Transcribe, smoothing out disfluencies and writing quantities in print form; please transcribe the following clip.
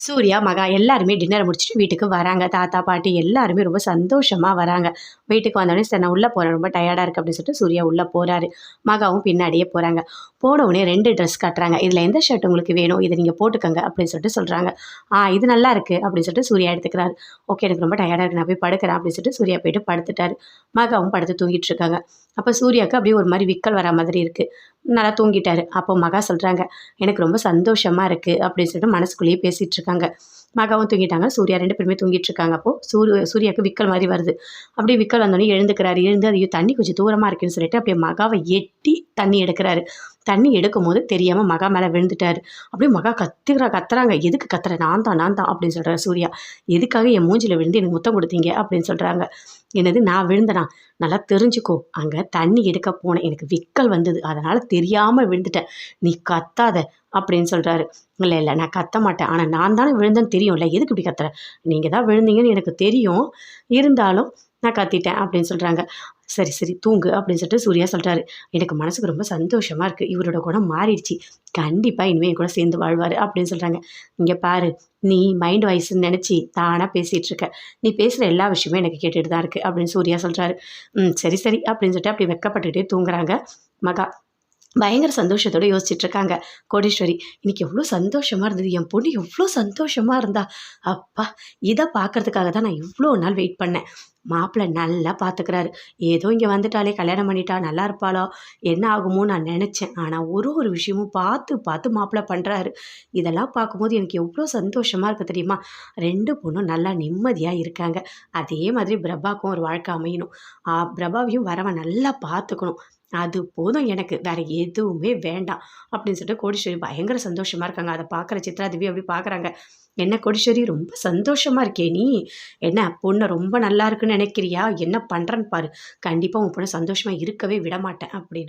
சூர்யா, மகா எல்லாருமே டின்னர முடிச்சுட்டு வீட்டுக்கு வராங்க. தாத்தா, பாட்டி எல்லாருமே ரொம்ப சந்தோஷமா வராங்க. வீட்டுக்கு வந்தோனே, "சரி நான் உள்ள போறேன். ரொம்ப டயர்டா இருக்கு." அப்படின்னு சொல்லிட்டு சூர்யா உள்ள போறாரு. மகாவும் பின்னாடியே போறாங்க. போன உடனே 2 ட்ரெஸ் காட்டுறாங்க. "இதுல எந்த ஷர்ட் உங்களுக்கு வேணும்? இத நீங்க போட்டுக்கங்க." அப்படின்னு சொல்லிட்டு சொல்றாங்க. இது நல்லா இருக்கு." அப்படின்னு சொல்லிட்டு சூர்யா எடுத்துக்கிறாரு. "ஓகே, எனக்கு ரொம்ப டயர்டா இருக்கு. நான் போய் படுக்கிறேன்." அப்படின்னு சொல்லிட்டு சூர்யா போயிட்டு படுத்துட்டாரு. மகாவும் படுத்து தூங்கிட்டு இருக்காங்க. அப்ப சூர்யாவுக்கு அப்படியே ஒரு மாரி விக்கல் வரா மாதிரி இருக்கு. நல்லா தூங்கிட்டாரு. அப்போ மகா சொல்றாங்க, "எனக்கு ரொம்ப சந்தோஷமா இருக்கு." அப்படின்னு சொல்லிட்டு மனசுக்குள்ளேயே பேசிட்டு இருக்காங்க. மகாவும் தூங்கிட்டாங்க. சூர்யா 2 பேருமே தூங்கிட்டு இருக்காங்க. அப்போ சூர்யாவுக்கு விக்கல் மாரி வருது. அப்படியே விக்கல் வந்தோனே எழுந்துக்கிறாரு. எழுந்து ஐயோ! தண்ணி கொஞ்சம் தூரமா இருக்குன்னு சொல்லிட்டு அப்படியே மகாவ எட்டி தண்ணி எடுக்கிறாரு. தண்ணி எடுக்கும்போது தெரியாம மகா மேல விழுந்துட்டாரு. அப்படியே மகா கத்துறாங்க. "எதுக்கு கத்துற? நான் தான்" அப்படின்னு சொல்றாரு சூர்யா. "எதுக்காக என் மூஞ்சில விழுந்து எனக்கு முத்தம் குடுத்தீங்க?" அப்படின்னு சொல்றாங்க. "என்னது நான் விழுந்தனா? நல்லா தெரிஞ்சுக்கோ. அங்க தண்ணி எடுக்க போனேன். எனக்கு விக்கல் வந்தது. அதனால தெரியாம விழுந்துட்டேன். நீ கத்தாத." அப்படின்னு சொல்றாரு. இல்ல. நான் கத்த மாட்டேன். ஆனா நான் தானே விழுந்தேன்னு தெரியும்ல. எதுக்கு இப்படி கத்துற? நீங்க தான் விழுந்தீங்கன்னு எனக்கு தெரியும். இருந்தாலும் நான் கத்திட்டேன் அப்படின்னு சொல்றாங்க. சரி தூங்கு அப்படின்னு சொல்லிட்டு சூர்யா சொல்றாரு. எனக்கு மனசுக்கு ரொம்ப சந்தோஷமா இருக்கு. இவரோட குணம் மாறிடுச்சு. கண்டிப்பா இனிமே என் கூட சேர்ந்து வாழ்வாரு அப்படின்னு சொல்றாங்க. இங்க பாரு, நீ மைண்ட் வாய்ஸ்ன்னு நெனச்சு தானா பேசிட்டு இருக்க. நீ பேசுற எல்லா விஷயமும் எனக்கு கேட்டுட்டு தான் இருக்கு அப்படின்னு சூர்யா சொல்றாரு. சரி அப்படின்னு சொல்லிட்டு அப்படி வெட்கப்பட்டுட்டே தூங்குறாங்க மகா. பயங்கர சந்தோஷத்தோட யோசிச்சுட்டு இருக்காங்க கோடீஸ்வரி. இன்னைக்கு எவ்வளோ சந்தோஷமா இருந்தது. என் பொண்ணு எவ்வளோ சந்தோஷமா இருந்தா. அப்பா! இத பார்க்கறதுக்காக தான் நான் இவ்வளோ நாள் வெயிட் பண்ணேன். மாப்பிள நல்லா பார்த்துக்கிறாரு. ஏதோ இங்க வந்துட்டாளே, கல்யாணம் பண்ணிட்டா, நல்லா இருப்பாளா? என்ன ஆகுமோன்னு நான் நெனச்சேன். ஆனா ஒரு விஷயமும் பார்த்து மாப்பிள பண்றாரு. இதெல்லாம் பார்க்கும்போது எனக்கு எவ்வளோ சந்தோஷமா இருக்கு தெரியுமா? 2 பொண்ணும் நல்லா நிம்மதியா இருக்காங்க. அதே மாதிரி பிரபாக்கும் ஒரு வாழ்க்கை அமையணும். பிரபாவையும் வரவன் நல்லா பார்த்துக்கணும். அது போதும் எனக்கு. வேற எதுவுமே வேண்டாம்." அப்படின்னு சொல்லிட்டு கோடீஸ்வரி பயங்கர சந்தோஷமா இருக்காங்க. அத பார்க்குற சித்ரா தேவி அப்படி பார்க்குறாங்க. "என்ன கோடீஸ்வரி ரொம்ப சந்தோஷமா இருக்கியே நீ? என்ன பொண்ணு ரொம்ப நல்லா இருக்குன்னு நினைக்கிறியா? என்ன பண்றேன்னு பாரு. கண்டிப்பா உன் பொண்ண சந்தோஷமா இருக்கவே விடமாட்டேன்." அப்படின்னு.